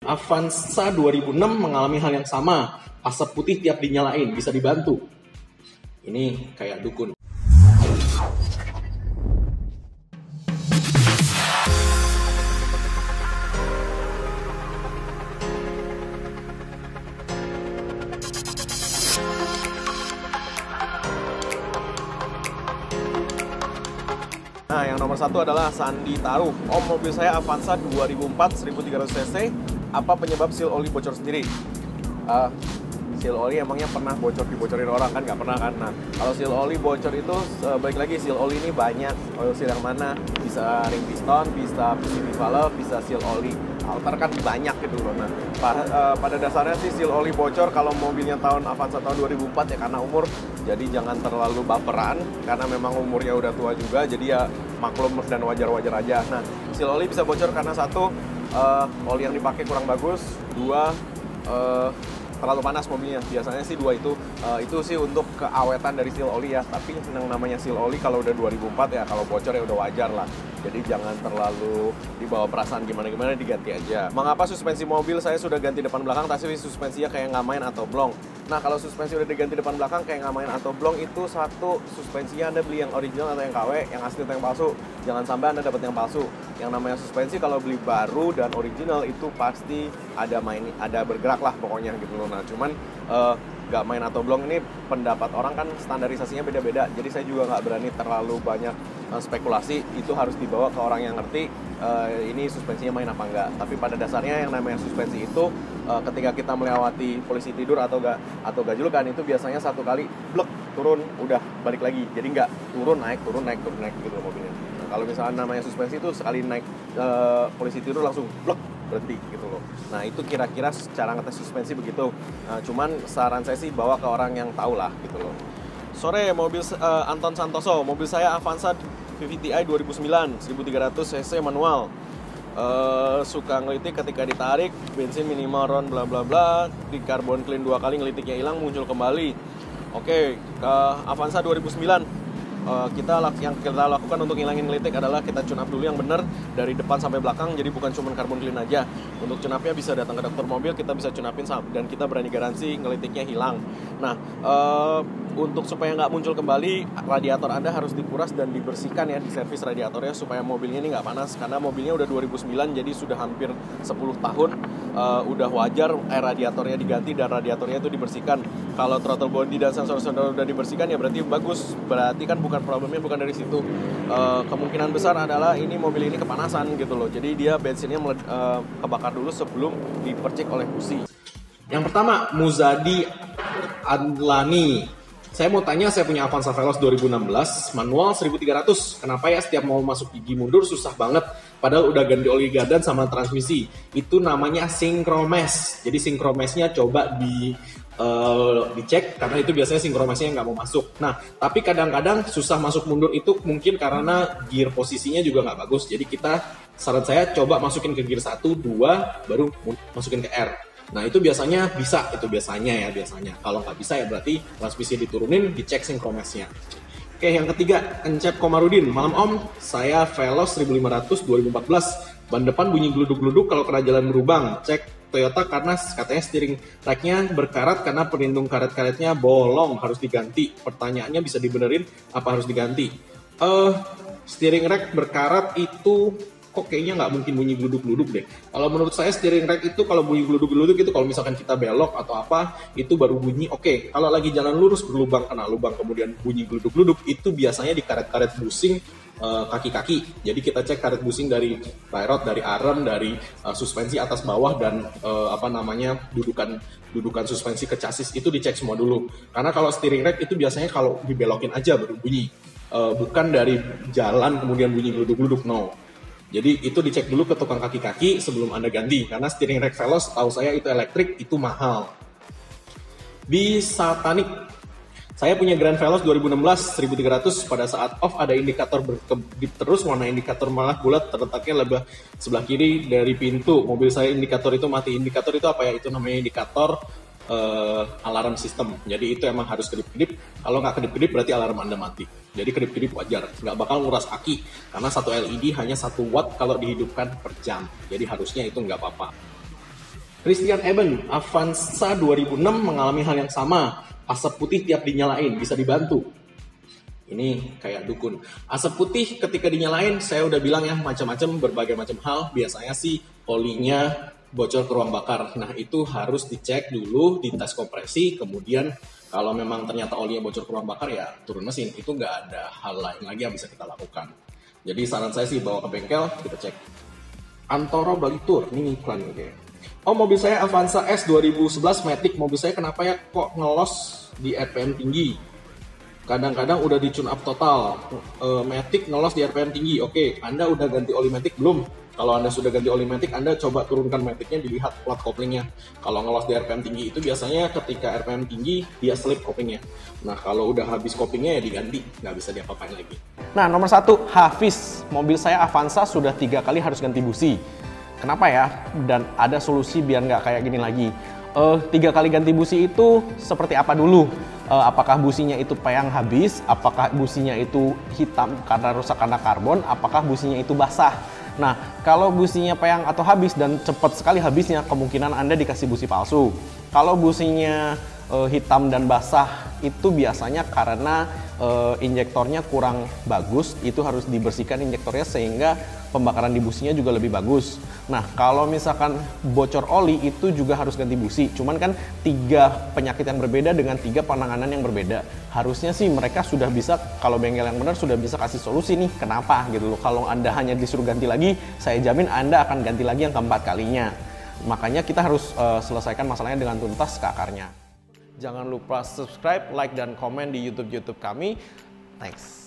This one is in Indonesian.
Avanza 2006 mengalami hal yang sama. Asap putih tiap dinyalain, bisa dibantu. Ini kayak dukun. Nah, yang nomor satu adalah Sandi taruh, "Om, mobil saya Avanza 2004 1300 cc, apa penyebab seal oli bocor sendiri?" Seal oli emangnya pernah dibocorin orang kan? Nggak pernah kan? Nah, kalau seal oli bocor itu, balik lagi, seal oli ini banyak. Oil seal yang mana? Bisa ring piston, bisa PCV valve, bisa seal oli alter, kan banyak gitu loh. Nah, pada dasarnya sih seal oli bocor kalau mobilnya Avanza tahun 2004 ya karena umur. Jadi jangan terlalu baperan, karena memang umurnya udah tua juga, jadi ya maklum dan wajar-wajar aja. Nah, seal oli bisa bocor karena satu, oli yang dipakai kurang bagus, dua, terlalu panas mobilnya. Biasanya sih dua itu sih untuk keawetan dari seal oli ya. Tapi yang namanya seal oli kalau udah 2004 ya, kalau bocor ya udah wajar lah. Jadi jangan terlalu dibawa perasaan gimana-gimana, diganti aja. Mengapa suspensi mobil saya sudah ganti depan belakang tapi suspensinya kayak nggak main atau blong? Nah, kalau suspensi udah diganti depan belakang kayak nggak main atau blong, itu satu, suspensinya Anda beli yang original atau yang KW, yang asli atau yang palsu. Jangan sampai Anda dapat yang palsu. Yang namanya suspensi kalau beli baru dan original itu pasti ada bergerak lah pokoknya gitu loh. Nah, cuman nggak main atau blong ini pendapat orang kan standarisasinya beda-beda. Jadi saya juga nggak berani terlalu banyak spekulasi. Itu harus dibawa ke orang yang ngerti ini suspensinya main apa enggak. Tapi pada dasarnya yang namanya suspensi itu ketika kita melewati polisi tidur atau gajlukan, itu biasanya satu kali blek turun udah balik lagi. Jadi nggak turun naik gitu mobilnya. Nah, kalau misalnya namanya suspensi itu sekali naik polisi tidur langsung blek berhenti gitu loh. Nah, itu kira-kira cara ngetes suspensi begitu. Nah, cuman saran saya sih bawa ke orang yang tahu lah gitu loh. Sore, mobil Anton Santoso, mobil saya Avanza VVTi 2009 1300 cc manual. Suka ngelitik ketika ditarik, bensin minimal ron bla bla bla, di carbon clean 2 kali ngelitiknya hilang, muncul kembali. Oke, ke Avanza 2009. Yang kita lakukan untuk ngilangin ngelitik adalah kita tune up dulu yang benar dari depan sampai belakang, jadi bukan cuma carbon clean aja. Untuk tune upnya bisa datang ke dokter mobil, kita bisa tune upin dan kita berani garansi ngelitiknya hilang. Nah, untuk supaya nggak muncul kembali, radiator Anda harus dikuras dan dibersihkan ya, diservis radiatornya supaya mobilnya ini nggak panas, karena mobilnya udah 2009, jadi sudah hampir 10 tahun. Udah wajar radiatornya diganti dan radiatornya itu dibersihkan. Kalau throttle body dan sensor-sensor udah dibersihkan ya berarti bagus, berarti kan problemnya bukan dari situ. Kemungkinan besar adalah ini mobil ini kepanasan gitu loh, jadi dia bensinnya kebakar dulu sebelum dipercik oleh busi. Yang pertama, Muzadi Adlani. Saya mau tanya, saya punya Avanza Veloz 2016, manual 1300. Kenapa ya setiap mau masuk gigi mundur susah banget? Padahal udah ganti oli gardan sama transmisi. Itu namanya synchromess. Jadi synchromesh-nya coba dicek, karena itu biasanya synchromesh-nya nggak mau masuk. Nah, tapi kadang-kadang susah masuk mundur itu mungkin karena gear posisinya juga nggak bagus. Jadi saran saya coba masukin ke gear 1, 2, baru masukin ke R. Nah, itu biasanya bisa, biasanya. Kalau nggak bisa ya berarti transmisi diturunin, dicek synchromess-nya. Oke, yang ketiga, Encep Komarudin. Malam Om, saya Veloz 1500 2014. Ban depan bunyi gluduk-gluduk kalau kena jalan berlubang. Cek Toyota karena katanya steering rack-nya berkarat karena pelindung karet-karetnya bolong, harus diganti. Pertanyaannya bisa dibenerin apa harus diganti? Steering rack berkarat itu kok kayaknya nggak mungkin bunyi gluduk-gluduk deh. Kalau menurut saya steering rack itu kalau bunyi gluduk-gluduk itu kalau misalkan kita belok atau apa, itu baru bunyi oke. Kalau lagi jalan lurus berlubang, kena lubang kemudian bunyi gluduk-gluduk, itu biasanya di karet-karet busing kaki-kaki. Jadi kita cek karet busing dari tie rod, dari arm, dari suspensi atas bawah, dan dudukan suspensi ke chassis itu dicek semua dulu. Karena kalau steering rack itu biasanya kalau dibelokin aja baru bunyi. Bukan dari jalan kemudian bunyi gluduk-gluduk, no. Jadi itu dicek dulu ke tukang kaki-kaki sebelum Anda ganti. Karena steering rack Veloz, tahu saya itu elektrik, itu mahal. Bisa Tanik. Saya punya Grand Veloz 2016 1300. Pada saat off ada indikator berkedip terus, warna indikator malah bulat, terletaknya lebih sebelah kiri dari pintu. Mobil saya indikator itu mati. Indikator itu apa ya? Itu namanya indikator alarm sistem. Jadi itu emang harus kedip-kedip. Kalau nggak kedip-kedip berarti alarm Anda mati. Jadi kedip-kedip wajar, nggak bakal nguras aki. Karena satu LED hanya 1 watt kalau dihidupkan per jam. Jadi harusnya itu nggak apa-apa. Christian Eben, Avanza 2006 mengalami hal yang sama. Asap putih tiap dinyalain, bisa dibantu. Ini kayak dukun. Asap putih ketika dinyalain, saya udah bilang ya, macam-macam, berbagai macam hal. Biasanya sih olinya bocor ke ruang bakar. Nah, itu harus dicek dulu, dites kompresi, kemudian kalau memang ternyata olinya bocor ke ruang bakar, ya turun mesin. Itu nggak ada hal lain lagi yang bisa kita lakukan. Jadi saran saya sih, bawa ke bengkel, kita cek. Antoro Bali Tour, ini iklan gitu ya. Oh, mobil saya Avanza S 2011 Matic. Mobil saya kenapa ya kok ngelos di RPM tinggi? Kadang-kadang udah di tune up total. Matic ngelos di RPM tinggi. Oke, Anda udah ganti oli Matic belum? Kalau Anda sudah ganti oli Matic, Anda coba turunkan Maticnya, dilihat plat koplingnya. Kalau ngelos di RPM tinggi itu biasanya ketika RPM tinggi, dia slip koplingnya. Nah, kalau udah habis koplingnya ya diganti, nggak bisa diapa-apain lagi. Nah, nomor 1, Hafiz. Mobil saya Avanza sudah 3 kali harus ganti busi. Kenapa ya? Dan ada solusi biar nggak kayak gini lagi. 3 kali ganti busi itu seperti apa dulu? Apakah businya itu peyang habis? Apakah businya itu hitam karena rusak karena karbon? Apakah businya itu basah? Nah, kalau businya peyang atau habis dan cepat sekali habisnya, kemungkinan Anda dikasih busi palsu. Kalau businya hitam dan basah, itu biasanya karena injektornya kurang bagus. Itu harus dibersihkan injektornya sehingga pembakaran di businya juga lebih bagus. Nah, kalau misalkan bocor oli, itu juga harus ganti busi. Cuman kan 3 penyakit yang berbeda dengan 3 penanganan yang berbeda. Harusnya sih mereka sudah bisa, kalau bengkel yang benar sudah bisa kasih solusi nih, kenapa gitu loh. Kalau Anda hanya disuruh ganti lagi, saya jamin Anda akan ganti lagi yang keempat kalinya. Makanya kita harus selesaikan masalahnya dengan tuntas ke akarnya. Jangan lupa subscribe, like, dan komen di YouTube kami. Thanks.